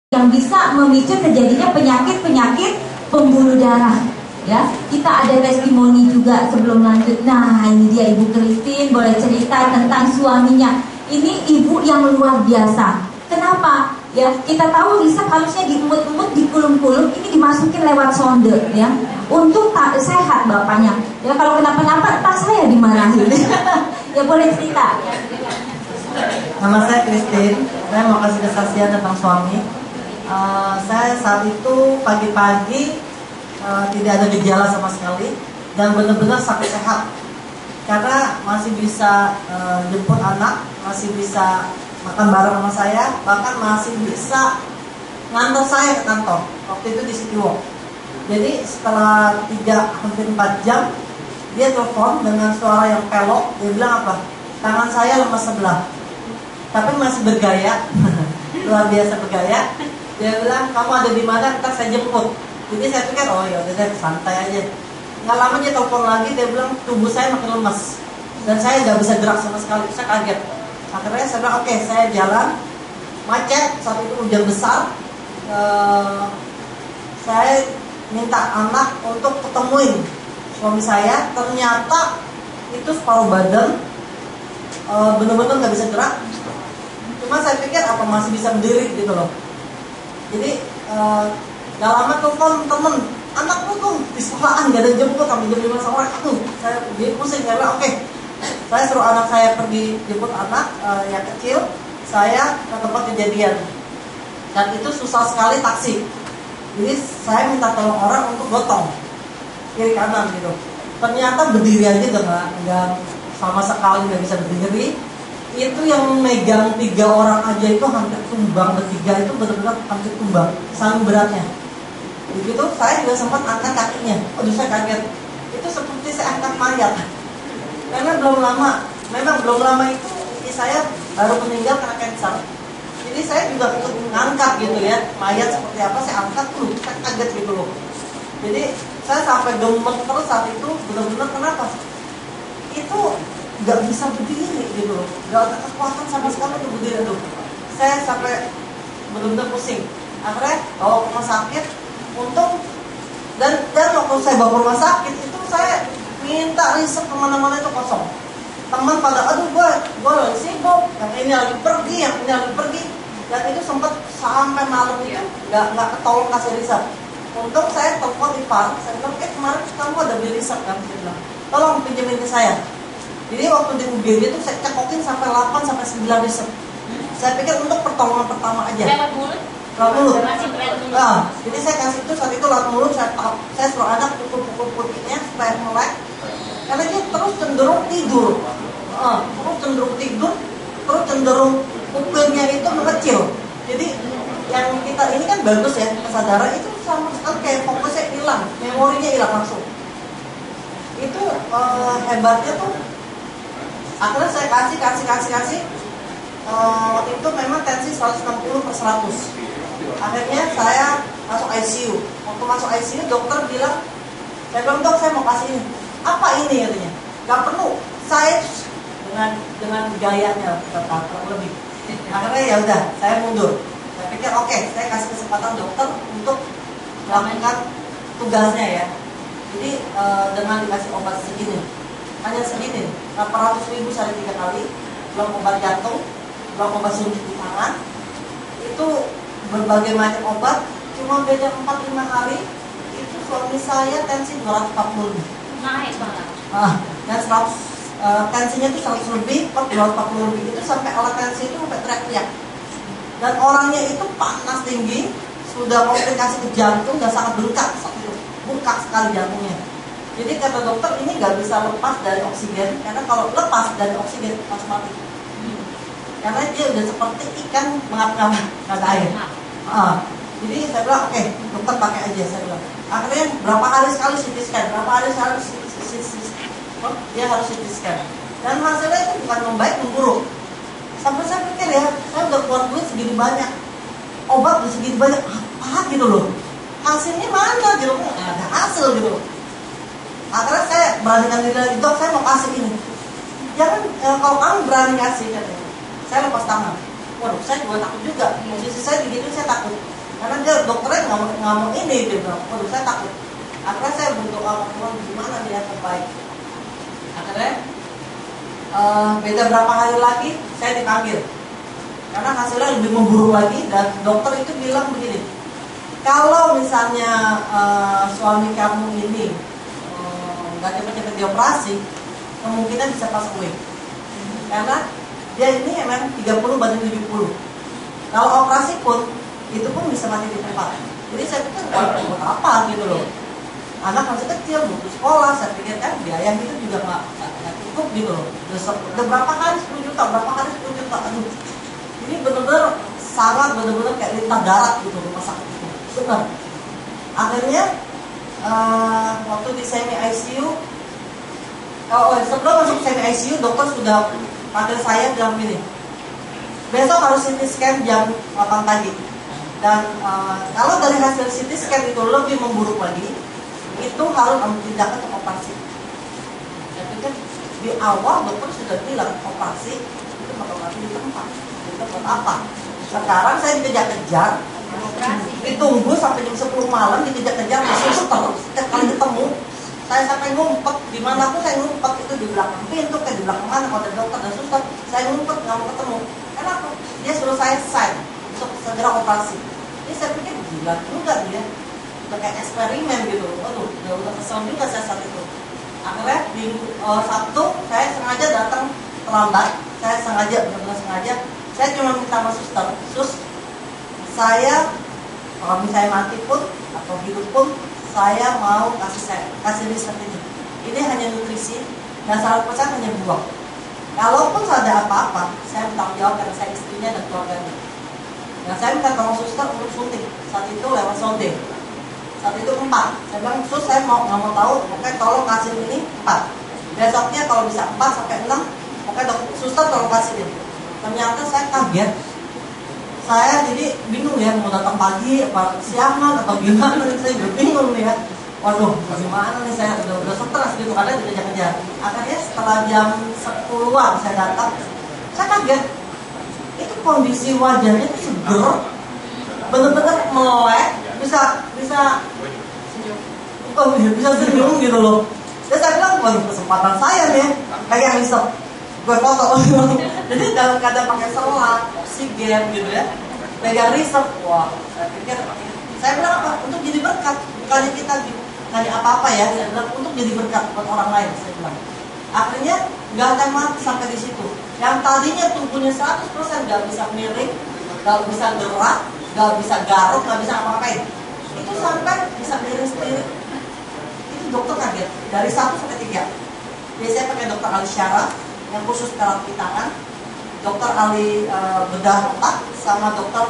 yang bisa memicu terjadinya penyakit-penyakit pembuluh darah. Ya, kita ada testimoni juga sebelum lanjut. Nah, ini dia Ibu Christine boleh cerita tentang suaminya. Ini ibu yang luar biasa. Kenapa? Ya, kita tahu Lisa harusnya diemut-emut, dikulum-kulum, ini dimasukin lewat sonde, ya, untuk sehat bapaknya. Ya, kalau kenapa-napa, entah saya dimarahin. Ya, boleh cerita. Nama saya Christine. Saya mau kasih kesaksian tentang suami. Saya saat itu pagi-pagi tidak ada gejala sama sekali dan benar-benar sampai sehat karena masih bisa jemput anak, masih bisa makan bareng sama saya, bahkan masih bisa ngantar saya ke kantor. Waktu itu di City Walk. Jadi setelah hampir 4 jam dia telepon dengan suara yang pelok. Dia bilang apa? Tangan saya lemas sebelah, tapi masih bergaya. Luar biasa bergaya. Dia bilang, kamu ada di mana? Ntar saya jemput. Jadi saya pikir, oh ya udah deh, santai aja. Nggak lama dia telepon lagi, dia bilang tubuh saya makin lemas dan saya nggak bisa gerak sama sekali. Saya kaget. Akhirnya saya bilang, oke, saya jalan. Macet, saat itu hujan besar. Saya minta anak untuk ketemuin suami saya. Ternyata itu separuh badan, benar-benar nggak bisa gerak. Cuma saya pikir apa masih bisa berdiri gitu loh. Jadi gak lama telepon temen, anakku tuh di sekolahan gak ada jemput sampai jam 5 sore. Saya pusing. Saya bilang oke. Saya suruh anak saya pergi jemput anak yang kecil. Saya ke tempat kejadian. Dan itu susah sekali taksi. Jadi saya minta tolong orang untuk gotong kiri kanan gitu. Ternyata berdiri aja nggak sama sekali nggak bisa berdiri. Itu yang megang 3 orang aja itu hampir tumbang, bertiga itu benar-benar hampir tumbang, saking beratnya. Begitu saya juga sempat angkat kakinya. Aduh, saya kaget. Itu seperti saya angkat mayat. Karena belum lama itu istri saya baru meninggal karena kanker. Jadi saya juga ikut mengangkat gitu ya, mayat seperti apa saya angkat tuh, saya kaget gitu loh. Jadi saya sampai gemet terus saat itu, benar-benar kenapa? Itu nggak bisa berdiri gitu loh, nggak ada kekuatan sama sekali untuk berdiri tuh. Saya sampai benar-benar pusing. Akhirnya bawa ke rumah sakit. Untung dan waktu saya bawa ke rumah sakit itu saya minta riset kemana-mana itu kosong. Teman pada aduh gue lagi sibuk, yang ini lagi pergi, yang ini lagi pergi. Dan itu sempat sampai malam itu nggak ketolong kasih riset. Untung saya telepon Ipar, saya bilang kemarin kamu ada beli riset kan? Saya bilang tolong pinjemin ke saya. Jadi waktu di UGD itu saya cekokin sampai 8 sampai 9 riset. Saya pikir untuk pertolongan pertama aja. Lewat mulut. Nah, jadi saya kasih itu saat itu lewat mulut. Saya suruh anak pukul kulitnya supaya melek. Karena dia terus cenderung tidur. Terus cenderung pupilnya itu mengecil. Jadi yang kita ini kan bagus ya, kesadaran itu sama sekali kayak fokusnya hilang, memorinya hilang langsung. Itu hebatnya tuh. Akhirnya saya kasih. Waktu itu memang tensi 160/100. Akhirnya saya masuk ICU. Waktu masuk ICU dokter bilang, saya bilang dok saya mau kasih ini. Apa ini katanya? Gak perlu. Saya dengan gayanya tetap lebih. Akhirnya ya udah saya mundur. Saya pikir oke, saya kasih kesempatan dokter untuk melakukan tugasnya ya. Jadi dengan dikasih obat segini. Hanya segini, 800.000 sehari 3 kali, belum obat jantung, belum obat suntik di tangan. Itu berbagai macam obat, cuma beda 4-5 hari. Itu suami saya tensi 240 lebih. Naik banget. Dan tensinya itu 100 lebih, 240 lebih. Itu sampai alat tensi itu sampai teriak-teriak. Dan orangnya itu panas tinggi, sudah komplikasi ke jantung, dan sangat bengkak saat itu. Bengkak sekali jantungnya. Jadi kata dokter ini nggak bisa lepas dari oksigen, karena kalau lepas dari oksigen langsung mati. Karena dia udah seperti ikan mengap-ngap kata air. Jadi saya bilang oke, dokter pakai aja saya bilang. Akhirnya berapa hari sekali CT scan, dia harus CT scan. Dan hasilnya itu bukan membaik, memburuk. Sampai saya pikir ya, saya udah keluar duit segini banyak, obat udah segini banyak, apa gitu loh. Hasilnya mana gitu, nggak ada hasil gitu loh. Akhirnya saya beranikan diri lagi, dok saya mau kasih ini. Jangan, kalau kamu berani kasih katanya, saya lepas tangan. Waduh, saya juga takut juga. Posisi saya begitu, saya takut. Karena dia dokternya nggak mau ini, dia bilang, waduh saya takut. Akhirnya saya berdoa, Tuhan gimana dia terbaik. Akhirnya beda berapa hari lagi saya dipanggil, karena hasilnya lebih memburuk lagi, dan dokter itu bilang begini, kalau misalnya suami kamu ini nggak cepet-cepet dioperasi, kemungkinan bisa pass away. Karena dia ini emang 30 banding 70. Kalau operasi pun, itu pun bisa mati di tempat. Jadi saya pikir buat apa gitu loh. Anak masih kecil, butuh sekolah, saya pikir kan biaya itu juga nggak cukup gitu loh. Udah berapa kali 10 juta, berapa kali 10 juta. Aduh, ini benar-benar sangat benar-benar kayak lintah darat gitu rumah sakit itu. Benar. Akhirnya waktu di semi ICU, sebelum masuk semi ICU, dokter sudah panggil saya bilang gini, besok harus CT scan jam 8 pagi. Dan kalau dari hasil CT scan itu lebih memburuk lagi, itu harus ambil tindakan untuk operasi. Saya pikir di awal dokter sudah bilang operasi itu bakal mati di tempat. Itu buat apa? Sekarang saya dikejar-kejar, ditunggu sampai jam 10 malam, dikejar-kejar, suster setiap kali ketemu. Saya sampai ngumpet, dimanapun saya ngumpet, itu di belakang pintu, kayak di belakang mana, kalau ada dokter dan suster, saya ngumpet, nggak mau ketemu. Kenapa? Dia suruh saya sign untuk segera operasi. Ini saya pikir gila juga dia, udah kayak eksperimen gitu. Waduh, udah kesel juga saya saat itu. Akhirnya di Sabtu, saya sengaja datang terlambat, saya sengaja, benar-benar sengaja. Saya cuma minta sama suster, sus, saya kalau misalnya mati pun atau hidup pun, saya mau kasih riset ini. Ini hanya nutrisi dan 100% hanya buang. Kalaupun ada apa-apa, saya bertanggung jawab karena saya istrinya dan keluarganya. Dan saya minta tolong suster untuk suntik. Saat itu lewat sonde. Saat itu 4. Saya bilang, sus saya nggak mau tahu, oke tolong kasih ini 4. Besoknya kalau bisa 4 sampai 6, oke suster tolong kasih ini. Ternyata saya kaget. Saya jadi bingung ya, mau datang pagi, apa siangan, atau gimana, saya juga bingung nih ya. Waduh, gimana nih, saya udah stres gitu, karena dikejar-kejar. Akhirnya setelah jam 10-an saya datang, saya kaget. Itu kondisi wajahnya itu seger, bener-bener melek, bisa senyum gitu loh. Dan saya bilang, waduh kesempatan saya nih, kayak yang risep. Gue foto. Jadi dalam keadaan pakai selang, oksigen gitu ya, pegang riset. Wah, saya bilang apa? Untuk jadi berkat, bukannya kita nggak apa-apa ya, saya bilang untuk jadi berkat buat orang lain, saya bilang. Akhirnya nggak akan mati sampai di situ. Yang tadinya tubuhnya 100% nggak bisa miring, nggak bisa gerak, nggak bisa garuk, nggak bisa apa-apain. Itu sampai bisa miring sendiri. Itu dokter kaget dari 1 sampai 3. Biasanya pakai dokter ahli syaraf yang khusus terapi tangan, dokter ahli bedah otak, sama dokter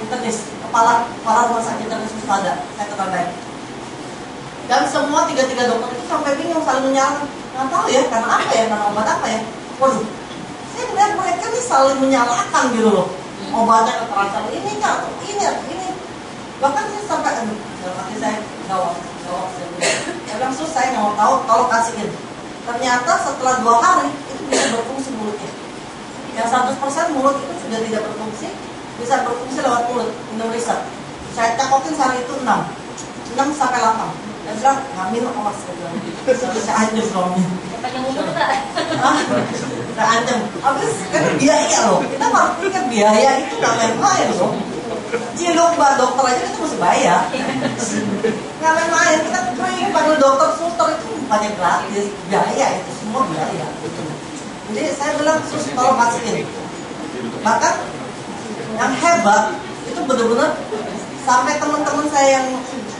internis, kepala rumah sakit internis Puspada, saya ketandai. Dan semua 3 dokter itu sampai bingung, saling menyalahkan, nggak tahu ya karena apa ya, karena obat apa ya. Waduh, saya melihat mereka nih saling menyalahkan gitu loh, obatnya kekerasan ini kah, atau ini. Bahkan saya sampai, dalam hati saya gawat, saya bilang sus saya nggak mau tahu, kalau kasihin. Ternyata setelah 2 hari itu bisa berfungsi mulutnya. Yang 100% mulut itu sudah tidak berfungsi, bisa berfungsi lewat mulut. Minum riset. Saya cakokin sehari itu 6 sampai 8. Dan bilang nggak minum awas saya bilang. Saya ancam suaminya. Pakai mulut tak? Saya ancam. Habis kan biaya loh. Kita harus pikir biaya itu nggak main-main loh. Ciluk mbak dokter aja itu mesti bayar. Nggak main-main. Kita kering panggil dokter suster itu bukannya gratis, biaya itu semua biaya. Jadi saya bilang sus tolong kasihin. Bahkan yang hebat itu benar-benar sampai teman-teman saya yang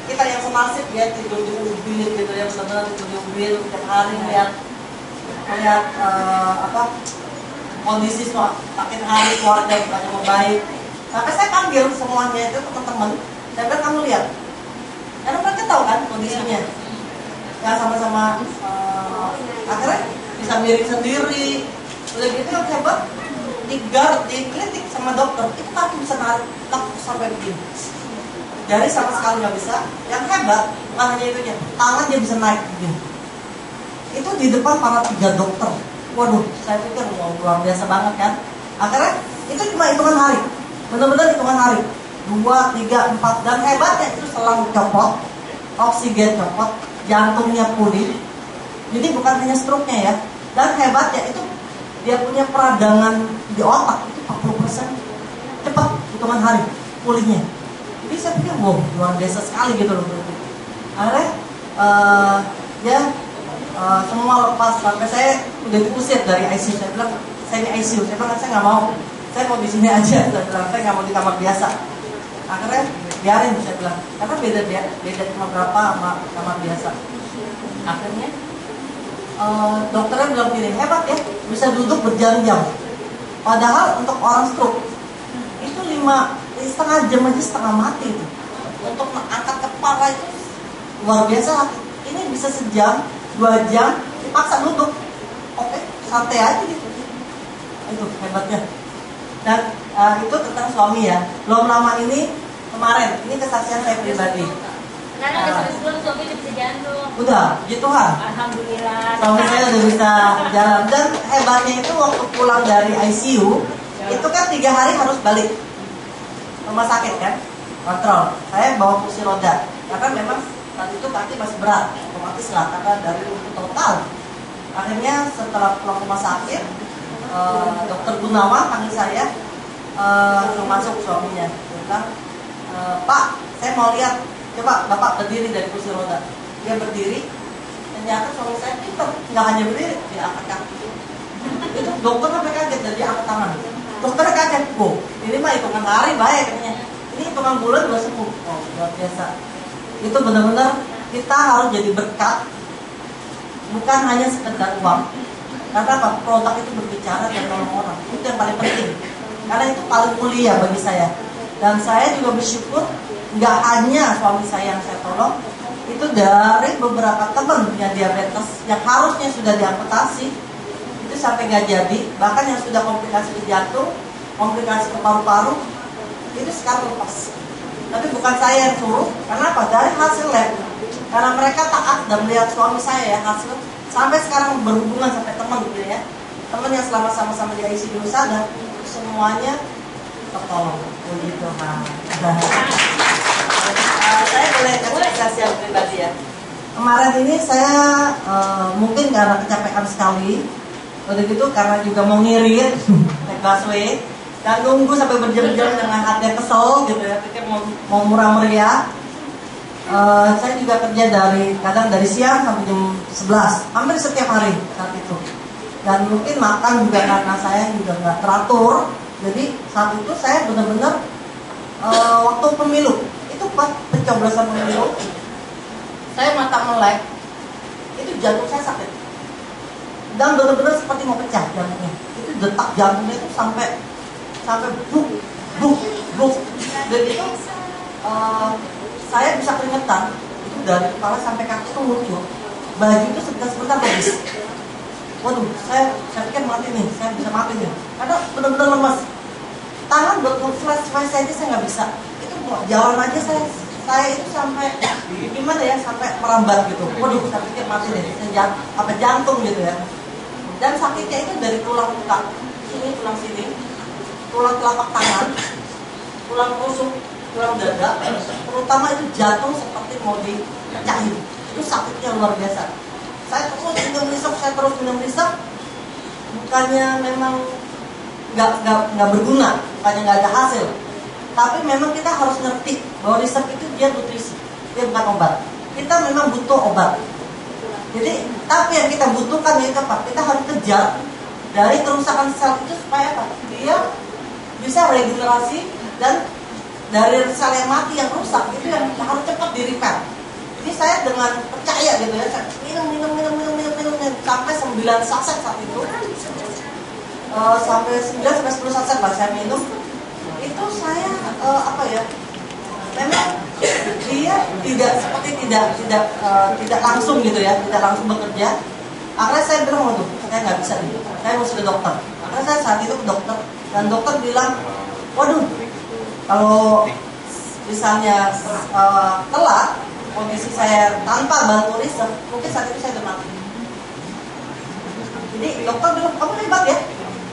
kita yang senasib ya, tidur di ubin gitu ya, benar-benar tidur di ubin setiap hari lihat kondisi makin hari keluarga bukannya membaik. Sampai saya panggil semuanya itu teman-teman, saya bilang kamu lihat, karena mereka tahu kan kondisinya, ya sama-sama akhirnya bisa miring sendiri. Udah gitu yang hebat, dikritik sama dokter, itu kaki bisa narik sampai begini. Jari sama sekali nggak bisa. Yang hebat bukan hanya itunya, tangan dia bisa naik begini. Itu di depan para 3 dokter. Waduh, saya pikir luar biasa banget kan. Akhirnya itu cuma hitungan hari, benar-benar hitungan hari. 2, 3, 4, dan hebatnya itu selang copot, oksigen copot, jantungnya pulih. Jadi bukan hanya stroke-nya ya. Dan hebatnya itu dia punya peradangan di otak itu 40% cepat, hitungan hari pulihnya. Jadi saya pikir wow, luar biasa sekali gitu loh. Akhirnya dia semua lepas, sampai saya udah diusir dari ICU. Saya bilang saya di ICU, saya bilang saya nggak mau, saya mau di sini aja. Saya bilang saya nggak mau di kamar biasa. Akhirnya biarin, saya bilang, karena beda cuma berapa sama kamar biasa. Akhirnya dokternya bilang gini, hebat ya, bisa duduk berjam-jam. Padahal untuk orang stroke itu 5,5 jam aja setengah mati itu. Untuk angkat kepala itu luar biasa. Ini bisa sejam, 2 jam, dipaksa duduk. Oke, santai aja gitu. Itu hebatnya. Dan itu tentang suami ya. Belum lama ini, kemarin, ini kesaksian saya pribadi. Karena udah sebelum suami udah bisa jantung. Udah, puji Tuhan. Alhamdulillah. Suami saya udah bisa jalan. Dan hebatnya itu waktu pulang dari ICU, itu kan 3 hari harus balik rumah sakit kan, kontrol. Saya bawa kursi roda, karena memang saat itu kaki masih berat, otomatis lah karena dari lumpuh total. Akhirnya setelah pulang rumah sakit, dokter Gunawan, kaki saya, masuk suaminya. Dia bilang, Pak, saya mau lihat. Coba Bapak berdiri dari kursi roda. Dia berdiri, ternyata suami saya pintar, nggak hanya berdiri, dia angkat kaki. Itu dokter sampai kaget, jadi angkat tangan. Dokter kaget, ini mah hitungan hari baik katanya. Ini hitungan bulan udah sembuh. Oh, luar biasa. Itu benar-benar kita harus jadi berkat, bukan hanya sekedar uang. Karena apa? Produk itu berbicara dan tolong orang. Itu yang paling penting. Karena itu paling mulia bagi saya. Dan saya juga bersyukur, nggak hanya suami saya yang saya tolong, itu dari beberapa teman yang diabetes yang harusnya sudah diamputasi itu sampai nggak jadi, bahkan yang sudah komplikasi di jantung, komplikasi ke paru-paru, itu sekarang lepas. Tapi bukan saya yang suruh, karena apa? Dari hasil lab, karena mereka taat dan melihat suami saya ya hasil, sampai sekarang berhubungan sampai teman gitu ya, teman yang selama sama-sama di ICU sadar, semuanya tertolong. Begitu saya boleh kasih yang pribadi ya. Kemarin ini saya mungkin karena kecapean sekali, udah gitu karena juga mau ngirit naik busway dan nunggu sampai berjam-jam dengan hati kesel gitu ya, pikir mau murah meriah. Saya juga kerja kadang dari siang sampai jam 11, hampir setiap hari saat itu. Dan mungkin makan juga karena saya juga nggak teratur. Jadi saat itu saya benar-benar waktu pemilu itu pas pencoblosan pemilu, saya mata melek, itu jantung saya sakit dan benar-benar seperti mau pecah jantungnya. Itu detak jantungnya itu sampai buk. Dan itu saya bisa keringetan itu dari kepala sampai kaki itu lucu. Baju itu sebentar habis. Waduh, saya pikir mati nih, saya bisa mati nih, karena benar-benar lemas. Tangan buat flash aja saya nggak bisa. Itu mau jalan aja saya itu sampai gimana ya, sampai merambat gitu. Waduh, saya pikir mati deh, jantung gitu ya. Dan sakitnya itu dari tulang muka, tulang sini, tulang telapak tangan, tulang rusuk, tulang dada, terutama itu jantung seperti mau dipecahin. Itu sakitnya luar biasa. Saya terus minum risep, bukannya memang nggak berguna, bukannya nggak ada hasil, tapi memang kita harus ngerti bahwa risep itu dia nutrisi, dia bukan obat. Kita memang butuh obat. Jadi, tapi yang kita butuhkan yaitu apa? Kita harus kejar dari kerusakan sel itu supaya apa? Dia bisa regenerasi, dan dari sel yang mati yang rusak itu yang harus cepat di-repair. Jadi saya dengan percaya gitu ya, saya minum sampai 9 saset saat itu, sampai 9-10 saset lah saya minum. Itu saya memang dia tidak langsung gitu ya, tidak langsung bekerja. Akhirnya saya bilang, waduh, saya nggak bisa nih, saya harus ke dokter. Akhirnya saya saat itu ke dokter, dan dokter bilang, waduh, kalau misalnya telat kondisi saya tanpa bantu riset, mungkin saat itu saya udah mati. Jadi dokter bilang, kamu hebat ya,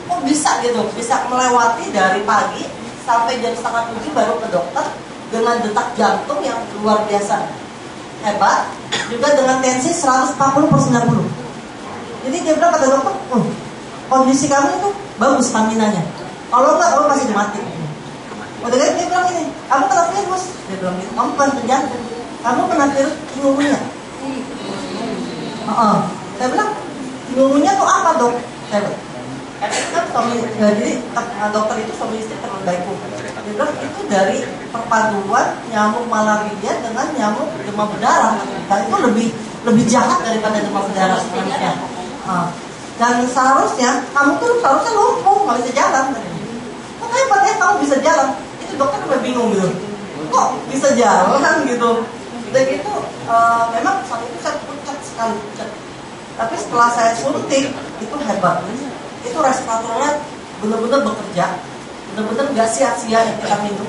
kok bisa gitu, bisa melewati dari pagi sampai jam 6:30 baru ke dokter dengan detak jantung yang luar biasa hebat, juga dengan tensi 140/90. Jadi dia bilang, kata dokter, kondisi kamu itu bagus staminanya. Kalau enggak, kamu pasti mati. Udah gitu dia bilang ini, kamu kena virus. Dia bilang gitu, kamu bukan penyakit, kamu kena virus pneumonia. Saya bilang, pneumonia tuh apa dok? Saya bilang, kan suami, jadi dokter itu suami istri teman baikku. Dia bilang itu dari perpaduan nyamuk malaria dengan nyamuk demam berdarah. Dan itu lebih jahat daripada demam berdarah sebenarnya. Dan seharusnya kamu tuh seharusnya lumpuh, nggak bisa jalan. Kok hebat ya kamu bisa jalan? Itu dokter udah bingung gitu. Kok bisa jalan gitu? Udah gitu, memang saat itu saya pucat sekali. Tapi setelah saya suntik, itu hebat. Itu respiratornya benar-benar bekerja, benar-benar nggak sia-sia yang kita minum.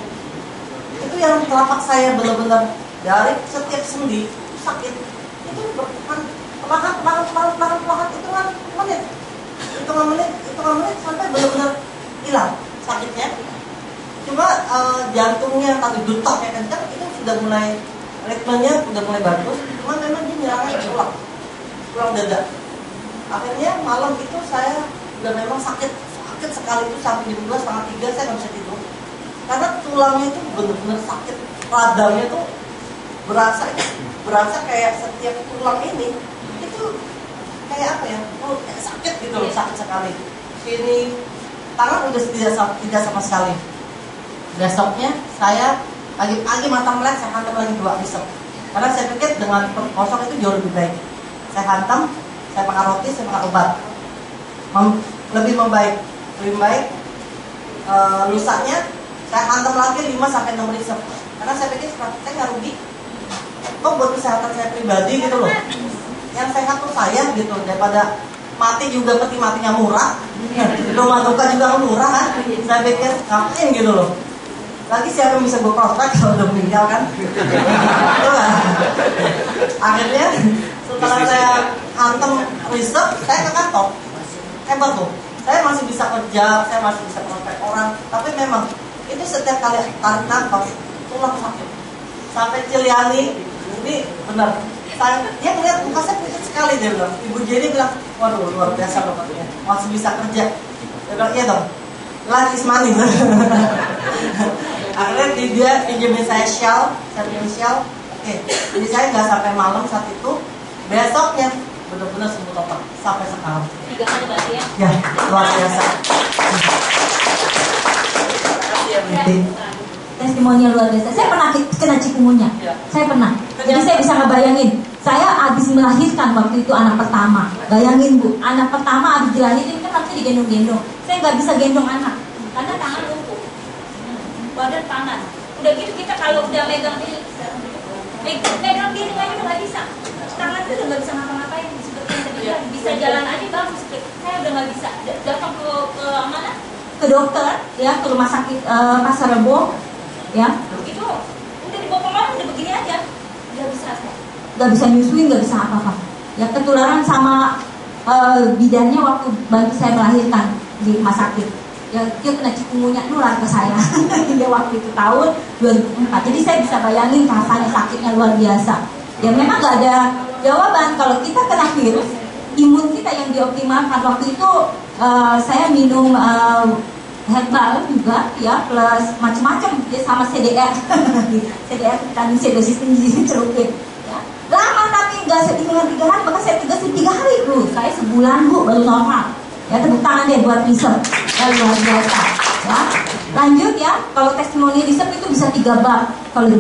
Itu yang telapak saya benar-benar dari setiap sendi itu sakit. Itu perlahan hitungan menit sampai benar-benar hilang sakitnya. Cuma jantungnya tadi detak ya kencang, itu sudah mulai ritmenya udah mulai bagus. Cuma memang dia nyerangnya pulang dada. Akhirnya malam itu saya udah memang sakit sekali, itu sampai jam 2, setengah 3 saya nggak bisa tidur karena tulangnya itu benar-benar sakit. Radangnya tuh berasa kayak setiap tulang ini itu kayak apa ya, kayak sakit gitu loh, sakit sekali. Sini tangan udah tidak sama sekali. Besoknya saya pagi-pagi mata melek, saya hantam lagi 2 pisau karena saya pikir dengan perut kosong itu jauh lebih baik. Saya hantam, saya makan roti, saya makan obat, lebih baik. Lusanya saya hantam lagi 5-6 resep karena saya pikir saya nggak rugi. Kok buat kesehatan saya pribadi gitu loh, yang sehat tuh saya gitu, daripada mati juga peti matinya murah, rumah duka juga murah kan. Saya pikir ngapain gitu loh, lagi siapa yang bisa gue prospek kalau udah meninggal kan. Akhirnya setelah saya hantam resep, saya ke kantor. Hebat tuh, saya masih bisa kerja, saya masih bisa prospek orang. Tapi memang itu setiap kali tarik nafas tulang sakit. Sampai Ciliani ini benar, dia melihat muka saya putih sekali. Dia bilang, Ibu Jenny bilang, waduh luar biasa loh katanya, masih bisa kerja. Dia bilang, iya dong, life is money. Akhirnya dia pinjemin saya Shell, saya pinjemin Shell. Oke, jadi saya nggak sampai malam saat itu. Besoknya benar-benar sembuh total sampai sekarang. 3 kali berarti ya? Ya, luar biasa. Testimoni luar biasa. Saya pernah kena cikungunya. Saya pernah. Jadi saya bisa ngebayangin. Saya habis melahirkan waktu itu anak pertama. Bayangin Bu, anak pertama habis dilahirin kan harusnya digendong-gendong. Saya nggak bisa gendong anak Karena tangan lumpuh, badan panas. Udah gitu kita kalau udah megang diri aja udah nggak bisa. Tangan tuh udah nggak bisa ngapa-ngapain. Seperti yang tadi bilang, bisa jalan aja bagus. Saya udah nggak bisa. Datang ke mana? ke dokter, ya, ke rumah sakit Pasar Rebo, ya. Itu udah dibawa kemana udah begini aja, Nggak bisa nyusuin, nggak bisa apa-apa. Ya ketularan sama bidannya waktu bantu saya melahirkan di rumah sakit. Ya dia kena cikungunya, nular ke saya. Dia waktu itu tahun 2004. Jadi saya bisa bayangin rasanya sakitnya luar biasa. Ya memang nggak ada jawaban kalau kita kena virus. Imun kita yang dioptimalkan waktu itu saya minum herbal juga ya, plus macam-macam ya, sama CDR. CDR vitamin C dosis tinggi celupin ya. Lama tapi nggak setinggal 3 hari, bahkan saya tegasin 3 hari Bu, saya sebulan Bu baru normal ya. Tepuk tangan deh buat riset ya, luar biasa ya. Lanjut ya, kalau testimoni riset itu bisa 3 bab kalau